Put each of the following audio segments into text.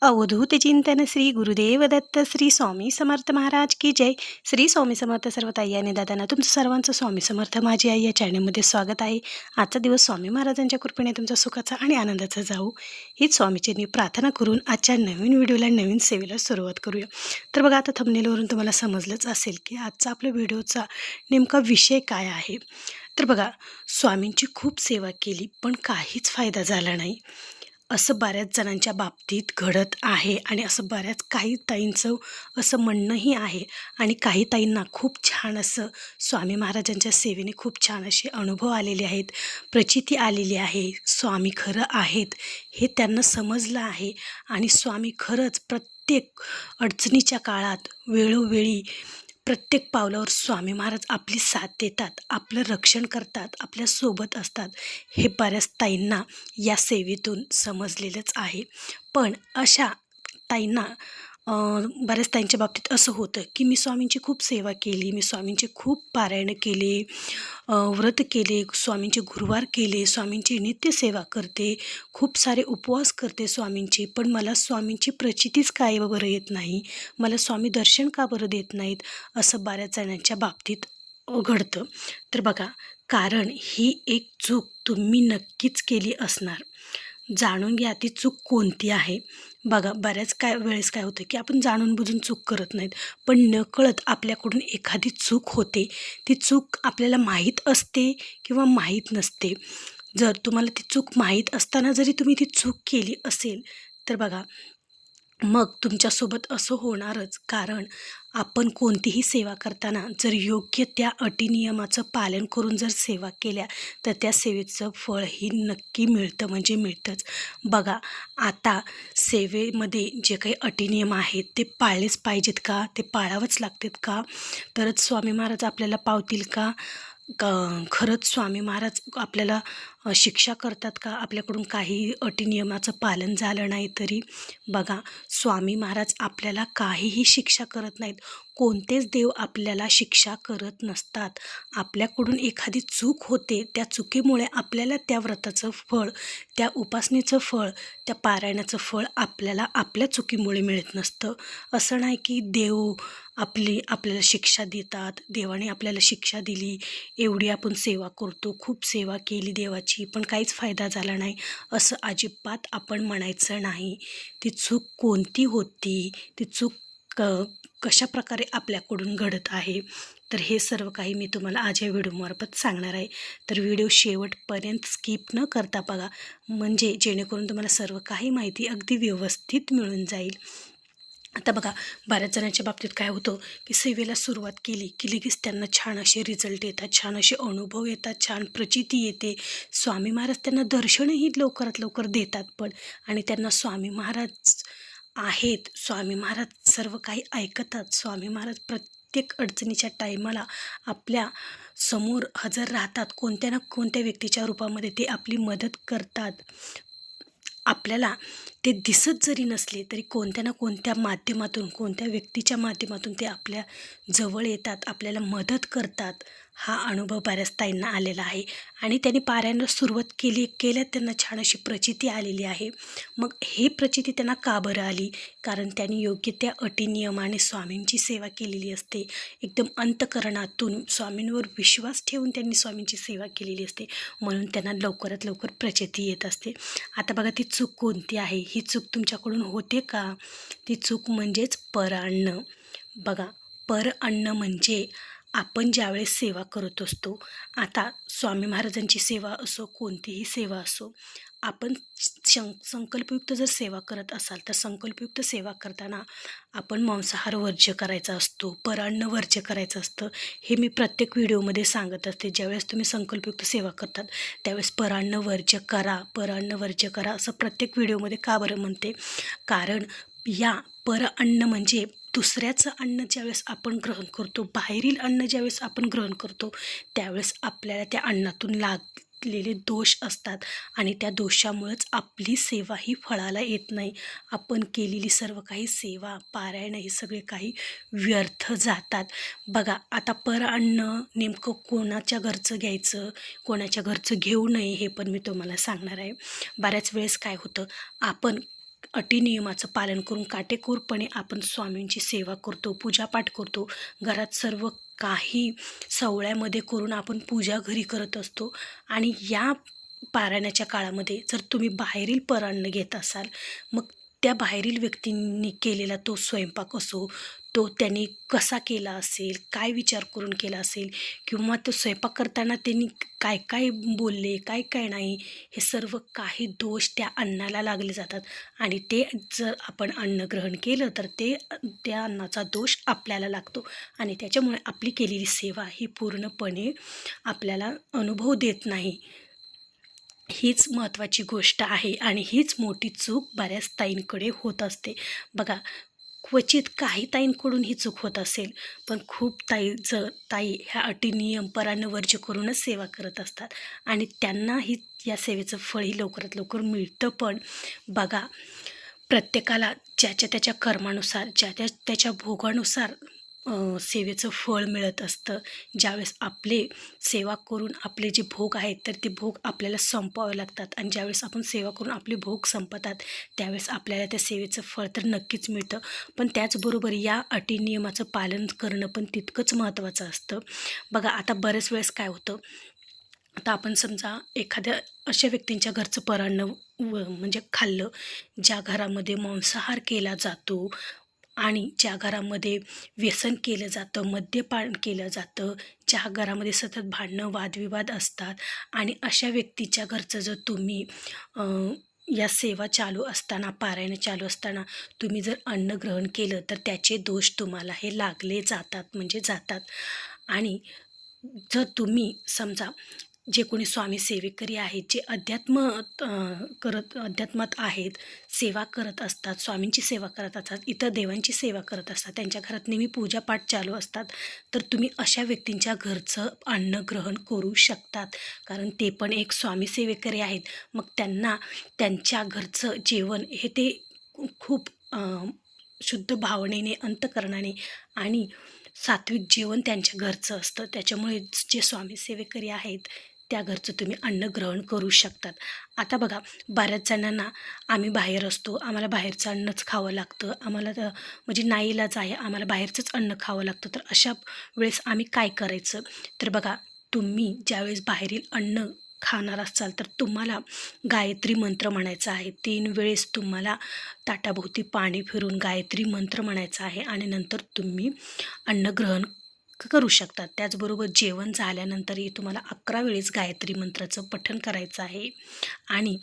अवधूत चिंतन श्री गुरुदेव दत्त श्री स्वामी समर्थ महाराज की जय. श्री स्वामी समर्थ. सर्व ताई आणि दादांना तुमचं सर्वांचं स्वामी समर्थ माझी आई या चॅनलमध्ये स्वागत आहे. आजचा दिवस स्वामी महाराजांच्या कृपेने तुमचा सुखाचा आणि आनंदाचा जाऊ हीच स्वामीचरणी प्रार्थना करून आजच्या नवीन व्हिडिओला नवीन सेवेला सुरुवात करूया. तर बघा, आता थंबनेलवरून तुम्हाला समजलंच असेल की आजचा आपल्या व्हिडिओचा नेमका विषय काय आहे. तर बघा, स्वामींची खूप सेवा केली पण काहीच फायदा झाला नाही असं बऱ्याच जणांच्या बाबतीत घडत आहे. आणि असं बऱ्याच काही ताईंचं असं म्हणणंही आहे. आणि काही ताईंना खूप छान असं स्वामी महाराजांच्या सेवेने खूप छान असे अनुभव आलेले आहेत, प्रचिती आलेली आहे. स्वामी खरं आहेत हे त्यांना समजलं आहे. आणि स्वामी खरंच प्रत्येक अडचणीच्या काळात वेळोवेळी प्रत्येक पावलावर स्वामी महाराज आपली साथ देतात, आपलं रक्षण करतात, आपल्यासोबत असतात. हे बऱ्याच ताईंना या सेवेतून समजलेलंच आहे. पण अशा ताईंना बऱ्याच ताईंच्या बाबतीत असं होतं की मी स्वामींची खूप सेवा केली, मी स्वामींचे खूप पारायण केले, व्रत केले, स्वामींचे गुरुवार केले, स्वामींची नित्यसेवा करते, खूप सारे उपवास करते स्वामींचे, पण मला स्वामींची प्रचितीच काय बरं येत नाही, मला स्वामी दर्शन का बरं देत नाहीत, असं बऱ्याच जणांच्या बाबतीत घडतं. तर बघा, कारण ही एक चूक तुम्ही नक्कीच केली असणार. जाणून घ्या ती चूक कोणती आहे. बघा, बऱ्याच वेळेस काय होतं की आपण जाणून बुजून चूक करत नाहीत, पण नकळत आपल्याकडून एखादी चूक होते. ती चूक आपल्याला माहीत असते किंवा माहीत नसते. जर तुम्हाला ती चूक माहीत असताना जरी तुम्ही ती चूक केली असेल तर बघा, मग तुमच्यासोबत असं होणारच. कारण आपण कोणतीही सेवा करताना जर योग्य त्या अटी नियमाचं पालन करून जर सेवा केल्या तर त्या सेवेचं फळही नक्की मिळतं, म्हणजे मिळतंच. बघा, आता सेवेमध्ये जे काही अटी नियम आहेत ते पाळलेच पाहिजेत का, ते पाळावंच लागतात का, तरच स्वामी महाराज आपल्याला पावतील का, खरंच स्वामी महाराज आपल्याला शिक्षा करतात का, आपल्याकडून काही अटी नियमाचं पालन झालं नाही तरी. बघा, स्वामी महाराज आपल्याला काहीही शिक्षा करत नाहीत. कोणतेच देव आपल्याला शिक्षा करत नसतात. आपल्याकडून एखादी चूक होते, त्या चुकीमुळे आपल्याला त्या व्रताचं फळ, त्या उपासनेचं फळ, त्या पारायणाचं फळ आपल्याला आपल्या चुकीमुळे मिळत नसतं. असं नाही की देव आपल्याला शिक्षा देतात, देवाने आपल्याला शिक्षा दिली, एवढी आपण सेवा करतो, खूप सेवा केली देवाची पण काहीच फायदा झाला नाही, असं अजिबात आपण म्हणायचं नाही. ती चूक कोणती होती, ती चूक कशा प्रकारे आपल्याकडून घडत आहे, तर हे सर्व काही मी तुम्हाला आज या व्हिडिओमार्फत सांगणार आहे. तर व्हिडिओ शेवटपर्यंत स्किप न करता बघा, म्हणजे जेणेकरून तुम्हाला सर्व काही माहिती अगदी व्यवस्थित मिळून जाईल. आता बघा, बऱ्याच जणांच्या बाबतीत काय होतं की सेवेला सुरुवात केली की लगेच त्यांना छान असे रिझल्ट येतात, छान असे अनुभव येतात, छान प्रचिती येते. स्वामी महाराज त्यांना दर्शनही लवकरात लवकर देतात पण. आणि त्यांना स्वामी महाराज आहेत, स्वामी महाराज सर्व काही ऐकतात, स्वामी महाराज प्रत्येक अडचणीच्या टायमाला आपल्या समोर हजर राहतात. कोणत्या ना कोणत्या व्यक्तीच्या रूपामध्ये ते आपली मदत करतात. आपल्याला ते दिसत जरी नसले तरी कोणत्या ना कोणत्या माध्यमातून, कोणत्या व्यक्तीच्या माध्यमातून ते आपल्या जवळ येतात, आपल्याला मदत करतात. हा अनुभव बऱ्याच ताईंना आलेला आहे. आणि त्यांनी पारायणाला सुरुवात केल्यात त्यांना छान अशी प्रचिती आलेली आहे. मग हे प्रचिती त्यांना का बरं आली, कारण त्यांनी योग्य त्या अटी नियमाने स्वामींची सेवा केलेली असते. एकदम अंतःकरणातून स्वामींवर विश्वास ठेवून त्यांनी स्वामींची सेवा केलेली असते, म्हणून त्यांना लवकरात लवकर प्रचिती येत असते. आता बघा, ती चूक कोणती आहे, ही चूक तुमच्याकडून होते का, ती चूक म्हणजेच परअन्न. बघा, परअन्न म्हणजे आपण ज्यावेळेस सेवा करत असतो, आता स्वामी महाराजांची सेवा असो, कोणतीही सेवा असो, आपण संकल्पयुक्त जर सेवा करत असाल तर संकल्पयुक्त सेवा करताना आपण मांसाहार वर्ज्य करायचा असतो, परअन्न वर्ज्य करायचं असतं. हे मी प्रत्येक व्हिडिओमध्ये सांगत असते. ज्यावेळेस तुम्ही संकल्पयुक्त सेवा करतात त्यावेळेस परअन्न वर्ज्य करा, परअन्न वर्ज्य करा असं प्रत्येक व्हिडिओमध्ये का बरं म्हणते, कारण या परअन्न म्हणजे दुसऱ्याचं अन्न ज्यावेळेस आपण ग्रहण करतो, बाहेरील अन्न ज्यावेळेस आपण ग्रहण करतो त्यावेळेस आपल्याला त्या अन्नातून लागलेले दोष असतात. आणि त्या दोषामुळेच आपली सेवा ही फळाला येत नाही. आपण केलेली सर्व काही सेवा, पारायण हे सगळे काही व्यर्थ जातात. बघा, आता परअन्न नेमकं कोणाच्या घरचं घ्यायचं, कोणाच्या घरचं घेऊ नये हे पण मी तुम्हाला सांगणार आहे. बऱ्याच वेळेस काय होतं, आपण अटी नियमाचं पालन करून काटेकोरपणे आपण स्वामींची सेवा करतो, पूजापाठ करतो. घरात सर्व काही सवळ्यामध्ये करून आपण पूजा घरी करत असतो. आणि या पारायणाच्या काळामध्ये जर तुम्ही बाहेरील परान्न घेत असाल, मग त्या बाहेरील व्यक्तींनी केलेला तो स्वयंपाक असो, तो त्यांनी कसा केला असेल, काय विचार करून केला असेल, किंवा तो स्वयंपाक करताना त्यांनी काय काय बोलले, काय काय नाही, हे सर्व काही दोष त्या अन्नाला लागले जातात. आणि ते जर आपण अन्न ग्रहण केलं तर त्या अन्नाचा दोष आपल्याला लागतो. आणि त्याच्यामुळे आपली केलेली सेवा ही पूर्णपणे आपल्याला अनुभव देत नाही. हीच महत्त्वाची गोष्ट आहे आणि हीच मोठी चूक बऱ्याच ताईंकडे होत असते. बघा, क्वचित काही ताईंकडून ही चूक होत असेल, पण खूप ताई ह्या अटी नियम परान्न वर्ज्य करूनच सेवा करत असतात आणि त्यांनाही या सेवेचं फळही लवकरात लवकर मिळतं. पण बघा, प्रत्येकाला ज्याच्या त्याच्या कर्मानुसार, त्याच्या भोगानुसार सेवेचं फळ मिळत असतं. ज्यावेळेस आपले सेवा करून आपले जे भोग आहेत तर ते भोग आपल्याला संपवावे लागतात आणि ज्यावेळेस आपण सेवा करून आपले भोग संपतात त्यावेळेस आपल्याला त्या सेवेचं फळ तर नक्कीच मिळतं. पण त्याचबरोबर या अटी नियमाचं पालन करणं पण तितकंच महत्त्वाचं असतं. बघा, आता बऱ्याच वेळेस काय होतं, आता आपण समजा एखाद्या अशा व्यक्तींच्या घरचं परान्न म्हणजे खाल्लं, ज्या घरामध्ये मांसाहार केला जातो आणि ज्या घरामध्ये व्यसन केलं जातं, मद्यपान केलं जातं, ज्या घरामध्ये सतत भांडणं वादविवाद असतात, आणि अशा व्यक्तीच्या घरचं जर तुम्ही या सेवा चालू असताना, पारायण चालू असताना तुम्ही जर अन्न ग्रहण केलं तर त्याचे दोष तुम्हाला हे लागले जातात, म्हणजे जातात. आणि जर तुम्ही समजा जे कोणी स्वामी सेवेकरी आहेत, जे अध्यात्मात आहेत, सेवा करत असतात, स्वामींची सेवा करत असतात, इतर देवांची सेवा करत असतात, त्यांच्या घरात नेहमी पूजापाठ चालू असतात, तर तुम्ही अशा व्यक्तींच्या घरचं अन्न ग्रहण करू शकतात. कारण ते पण एक स्वामी सेवेकरी आहेत. मग त्यांना त्यांच्या घरचं जेवण हे ते खूप शुद्ध भावनेने, अंतकरणाने आणि सात्विक जेवण त्यांच्या घरचं असतं. त्याच्यामुळे जे स्वामी सेवेकरी आहेत त्या घरचं तुम्ही अन्न ग्रहण करू शकतात. आता बघा, बऱ्याच जणांना आम्ही बाहेर असतो, आम्हाला बाहेरचं अन्नच खावं लागतं, आम्हाला म्हणजे नाईलाज आहे, आम्हाला बाहेरचंच अन्न खावं लागतं. तर अशा वेळेस आम्ही काय करायचं, तर बघा, तुम्ही ज्यावेळेस बाहेरील अन्न खाणार असाल तर तुम्हाला गायत्री मंत्र म्हणायचा आहे. 3 वेळेस तुम्हाला ताटाभोवती पाणी फिरून गायत्री मंत्र म्हणायचा आहे आणि नंतर तुम्ही अन्न ग्रहण करू शकतात. त्याचबरोबर जेवण झाल्यानंतरही तुम्हाला 11 वेळेस गायत्री मंत्राचं पठण करायचं आहे आणि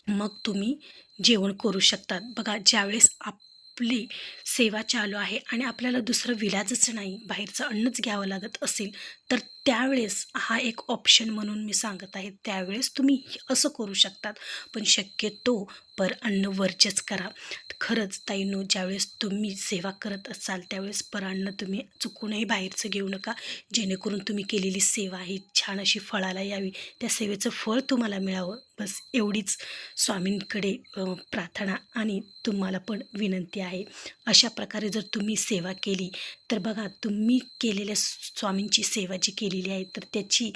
मग तुम्ही जेवण करू शकतात. बघा, ज्यावेळेस आपली सेवा चालू आहे आणि आपल्याला दुसरं विलाजच नाही, बाहेरचं अन्नच घ्यावं लागत असेल, तर त्यावेळेस हा एक ऑप्शन म्हणून मी सांगत आहे, त्यावेळेस तुम्ही असं करू शकतात. पण शक्यतो अन्न वर्जच करा. खरंच ताईंनो, ज्यावेळेस तुम्ही सेवा करत असाल त्यावेळेस परान्न तुम्ही चुकूनही बाहेरचं घेऊ नका, जेणेकरून तुम्ही केलेली सेवा ही छान अशी फळाला यावी, त्या सेवेचं फळ तुम्हाला मिळावं. बस एवढीच स्वामींकडे प्रार्थना आणि तुम्हाला पण विनंती आहे. अशा प्रकारे जर तुम्ही सेवा केली तर बघा, तुम्ही केलेल्या स्वामींची सेवा जी केलेली आहे तर त्याची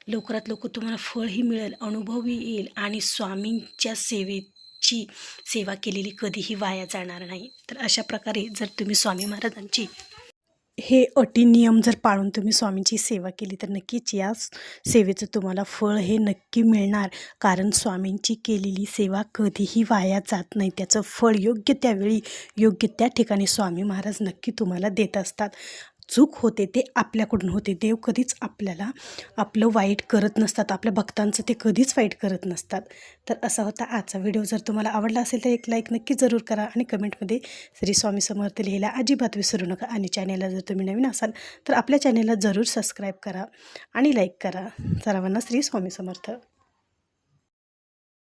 लवकरात लवकर तुम्हाला फळही मिळेल, अनुभवही येईल आणि स्वामींच्या सेवेची सेवा केलेली कधीही वाया जाणार नाही. तर अशा प्रकारे जर तुम्ही स्वामी महाराजांची हे अटी नियम जर पाळून तुम्ही स्वामींची सेवा केली तर नक्कीच या सेवेचं तुम्हाला फळ हे नक्की मिळणार. कारण स्वामींची केलेली सेवा कधीही वाया जात नाही. त्याचं फळ योग्य त्यावेळी, योग्य त्या ठिकाणी स्वामी महाराज नक्की तुम्हाला देत असतात. चूक होते ते आपल्याकडून होते. देव कधीच आपल्याला आपलं वाईट करत नसतात, आपल्या भक्तांचं ते कधीच वाईट करत नसतात. तर असा होता आजचा व्हिडिओ. जर तुम्हाला आवडला असेल तर एक लाईक नक्की जरूर करा आणि कमेंटमध्ये श्री स्वामी समर्थ लिहायला अजिबात विसरू नका. आणि चॅनेलला जर तुम्ही नवीन असाल तर आपल्या चॅनेलला जरूर सबस्क्राईब करा आणि लाईक करा. सर्वांना श्री स्वामी समर्थ.